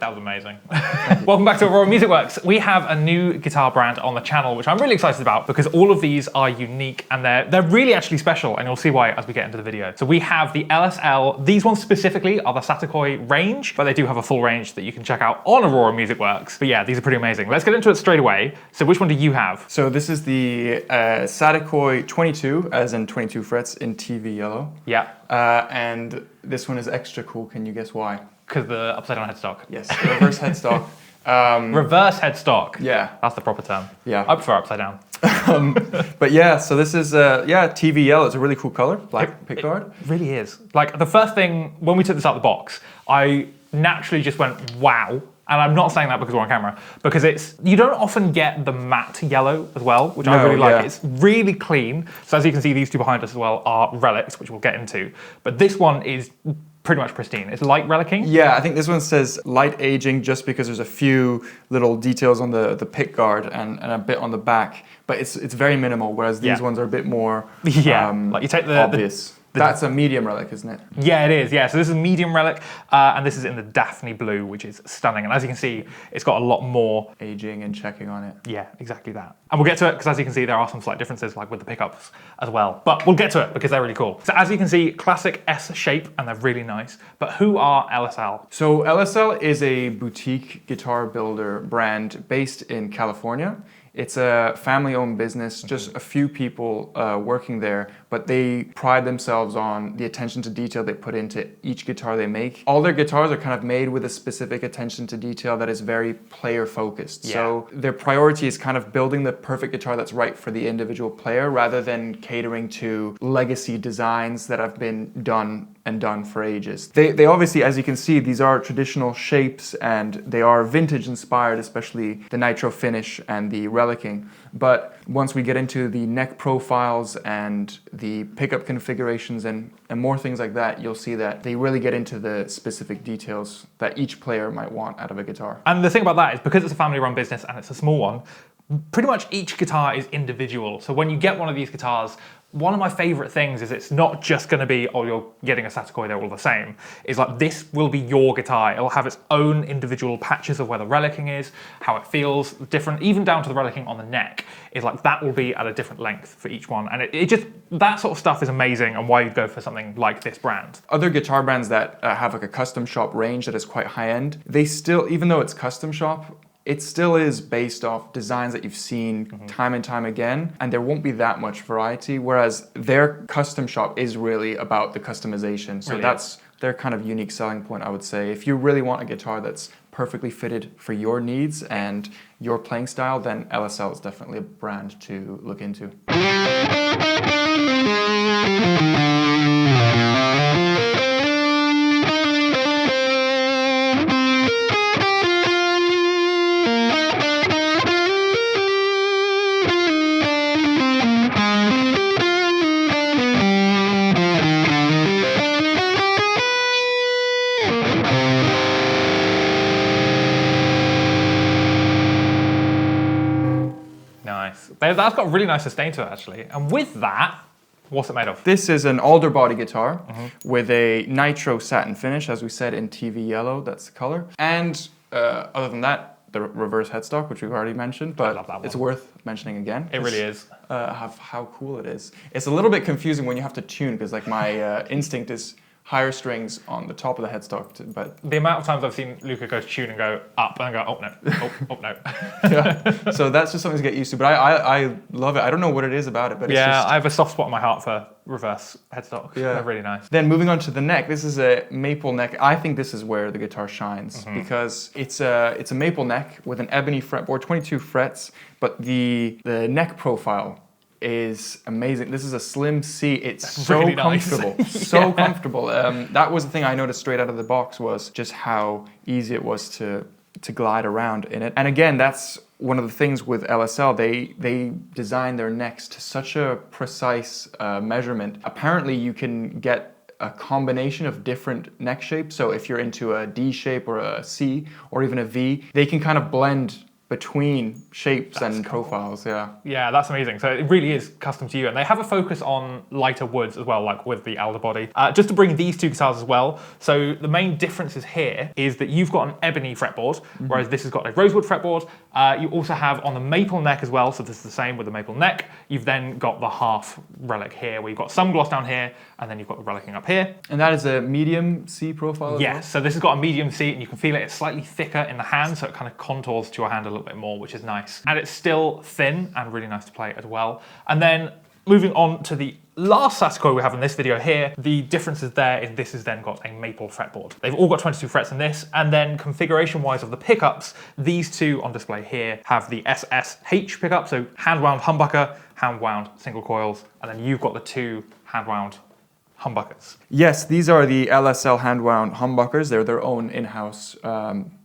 That was amazing. Welcome back to Aurora Music Works. We have a new guitar brand on the channel, which I'm really excited about because all of these are unique and they're really actually special, and you'll see why as we get into the video. So we have the LSL. These ones specifically are the Saticoy range, but they do have a full range that you can check out on Aurora Music Works. But yeah, these are pretty amazing. Let's get into it straight away. So which one do you have? So this is the Saticoy 22, as in 22 frets in TV yellow. Yeah. And this one is extra cool. Can you guess why? Because the upside down headstock. Yes, reverse headstock. Reverse headstock. Yeah. That's the proper term. Yeah. I prefer upside down. But yeah, so this is, TV yellow. It's a really cool color, black pickguard. It really is. Like the first thing, when we took this out of the box, I naturally just went, wow. And I'm not saying that because we're on camera, because you don't often get the matte yellow as well, which I really like. Yeah. It's really clean. So as you can see, these two behind us as well are relics, which we'll get into. But this one is pretty much pristine. It's light relicking. Yeah, I think this one says light aging just because there's a few little details on the pickguard and a bit on the back, but it's very minimal, whereas these ones are a bit more like you take obvious. That's a medium relic, isn't it? Yeah, it is. Yeah, so this is a medium relic, and this is in the Daphne blue, which is stunning. And as you can see, it's got a lot more aging and checking on it. Yeah, exactly that. And we'll get to it because as you can see, there are some slight differences, like with the pickups as well. But we'll get to it because they're really cool. So as you can see, classic S shape, and they're really nice. But who are LSL? So LSL is a boutique guitar builder brand based in California. It's a family-owned business, just a few people working there, but they pride themselves on the attention to detail they put into each guitar they make. All their guitars are kind of made with a specific attention to detail that is very player-focused. Yeah. So their priority is kind of building the perfect guitar that's right for the individual player rather than catering to legacy designs that have been done for ages. They obviously, as you can see, these are traditional shapes and they are vintage inspired, especially the nitro finish and the relicking. But once we get into the neck profiles and the pickup configurations and more things like that, you'll see that they really get into the specific details that each player might want out of a guitar. And the thing about that is because it's a family-run business and it's a small one, pretty much each guitar is individual. So when you get one of these guitars, one of my favorite things is it's not just going to be, oh, you're getting a Saticoy, they're all the same. It's like, this will be your guitar. It'll have its own individual patches of where the relicking is, how it feels different, even down to the relicking on the neck. It's like, that will be at a different length for each one. And it just, that sort of stuff is amazing and why you'd go for something like this brand. Other guitar brands that have like a custom shop range that is quite high end, they still, even though it's custom shop, it still is based off designs that you've seen time and time again, and there won't be that much variety, whereas their custom shop is really about the customization. So Really that's their kind of unique selling point, I would say. If you really want a guitar that's perfectly fitted for your needs and your playing style, then LSL is definitely a brand to look into. Nice. That's got a really nice sustain to it, actually. And with that, what's it made of? This is an alder body guitar with a nitro satin finish, as we said, in TV yellow, that's the color. And other than that, the reverse headstock, which we've already mentioned, but I love that one. It's worth mentioning again. It really is. How cool it is. It's a little bit confusing when you have to tune, because like my instinct is higher strings on the top of the headstock, but The amount of times I've seen Luca go to tune and go up and go, oh no, oh no. yeah. So that's just something to get used to. But I love it. I don't know what it is about it, but it's just... I have a soft spot in my heart for reverse headstock. Yeah. They're really nice. Then moving on to the neck, this is a maple neck. I think this is where the guitar shines because it's a maple neck with an ebony fretboard, 22 frets, but the neck profile is amazing. This is a slim C. It's so really nice. comfortable, so comfortable. That was the thing I noticed straight out of the box, was just how easy it was to glide around in it. And again, that's one of the things with LSL. They design their necks to such a precise measurement. Apparently, you can get a combination of different neck shapes. So if you're into a D shape or a C or even a V, they can kind of blend between shapes and cool. profiles. Yeah. Yeah, that's amazing. So it really is custom to you. And they have a focus on lighter woods as well, like with the Elder body. Just to bring these two guitars as well. So the main differences here is that you've got an ebony fretboard, whereas this has got a rosewood fretboard. You also have on the maple neck as well. So this is the same with the maple neck. You've then got the half relic here, where you've got some gloss down here, and then you've got the relicing up here. And that is a medium C profile? Yes, so this has got a medium C, and you can feel it. It's slightly thicker in the hand, so it kind of contours to your hand a little bit more, which is nice. And it's still thin and really nice to play as well. And then moving on to the last Saticoy we have in this video here, the differences there is this has then got a maple fretboard. They've all got 22 frets in this, and then configuration-wise of the pickups, these two on display here have the SSH pickup, so hand-wound humbucker, hand-wound single coils, and then you've got the two hand-wound humbuckers. Yes, these are the LSL hand-wound humbuckers. They're their own in-house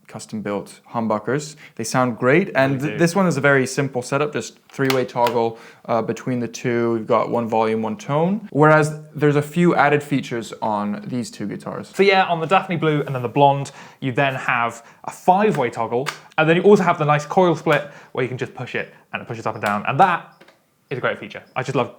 custom-built humbuckers. They sound great, and this one is a very simple setup, just three-way toggle between the two. We've got one volume, one tone, whereas there's a few added features on these two guitars. So yeah, on the Daphne Blue and then the Blonde, you then have a five-way toggle, and then you also have the nice coil split where you can just push it, and it pushes up and down, and that is a great feature. I just love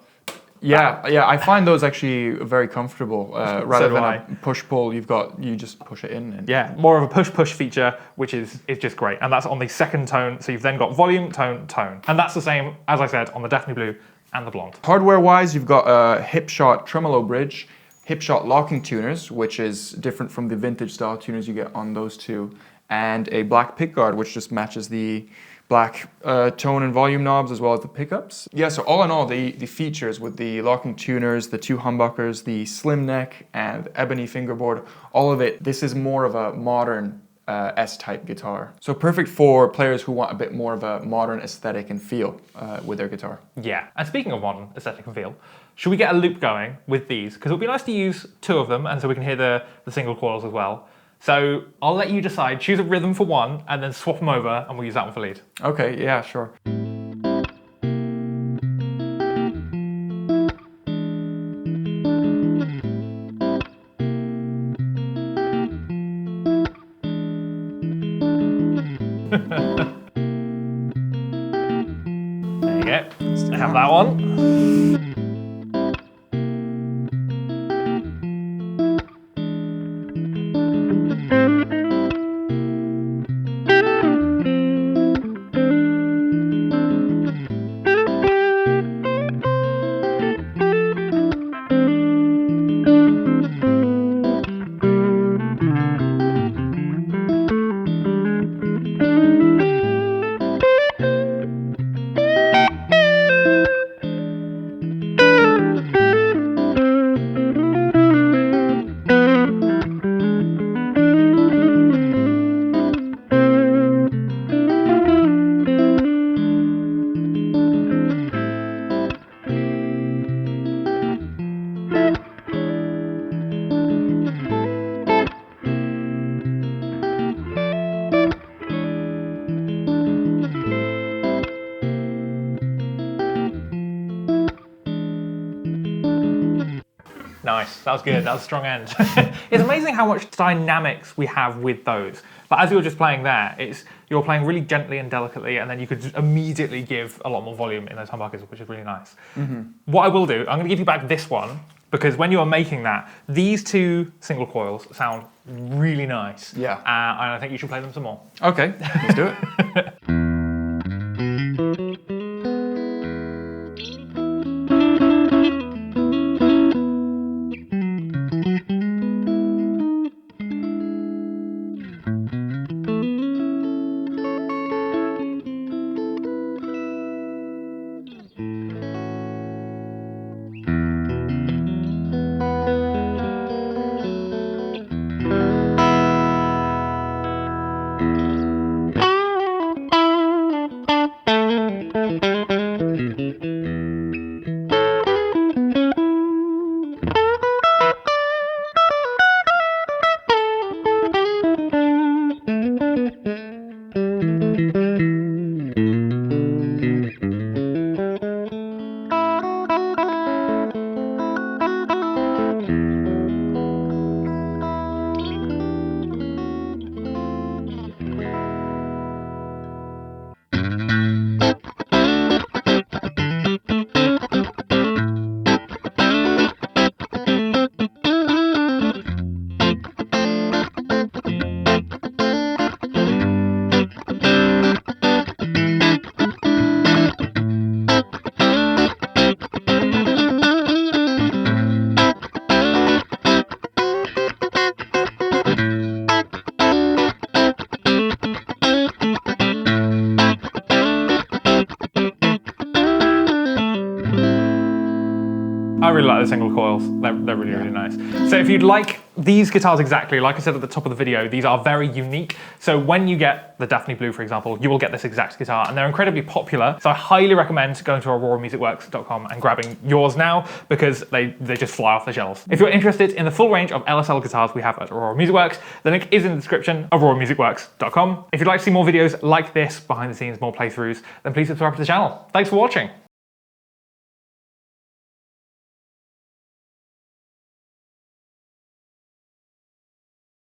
Yeah, I find those actually very comfortable. Rather do than I. a push-pull, you just push it in. And Yeah, more of a push-push feature, which is just great. And that's on the second tone, so you've then got volume, tone, tone. And that's the same, as I said, on the Daphne Blue and the Blonde. Hardware-wise, you've got a hip-shot tremolo bridge, hip-shot locking tuners, which is different from the vintage-style tuners you get on those two, and a black pickguard, which just matches the black tone and volume knobs as well as the pickups. Yeah, so all in all, the features with the locking tuners, the two humbuckers, the slim neck, and ebony fingerboard, all of it, this is more of a modern S-type guitar. So perfect for players who want a bit more of a modern aesthetic and feel with their guitar. Yeah, and speaking of modern aesthetic and feel, should we get a loop going with these? Because it would be nice to use two of them, and so we can hear the single coils as well. So I'll let you decide, choose a rhythm for one, and then swap them over, and we'll use that one for lead. Okay, yeah, sure. There you go. I have that one. Nice, that was good, that was a strong end. It's amazing how much dynamics we have with those. But as you were just playing there, you're playing really gently and delicately, and then you could just immediately give a lot more volume in those humbuckers, which is really nice. What I will do, I'm gonna give you back this one, because when you are making that, these two single coils sound really nice. Yeah. And I think you should play them some more. Okay, let's do it. really like the single coils. They're really, really nice. So if you'd like these guitars exactly, like I said at the top of the video, these are very unique. So when you get the Daphne Blue, for example, you will get this exact guitar, and they're incredibly popular. So I highly recommend going to AuroraMusicWorks.com and grabbing yours now, because they just fly off the shelves. If you're interested in the full range of LSL guitars we have at Aurora Music Works, the link is in the description of AuroraMusicWorks.com. If you'd like to see more videos like this, behind the scenes, more playthroughs, then please subscribe to the channel. Thanks for watching.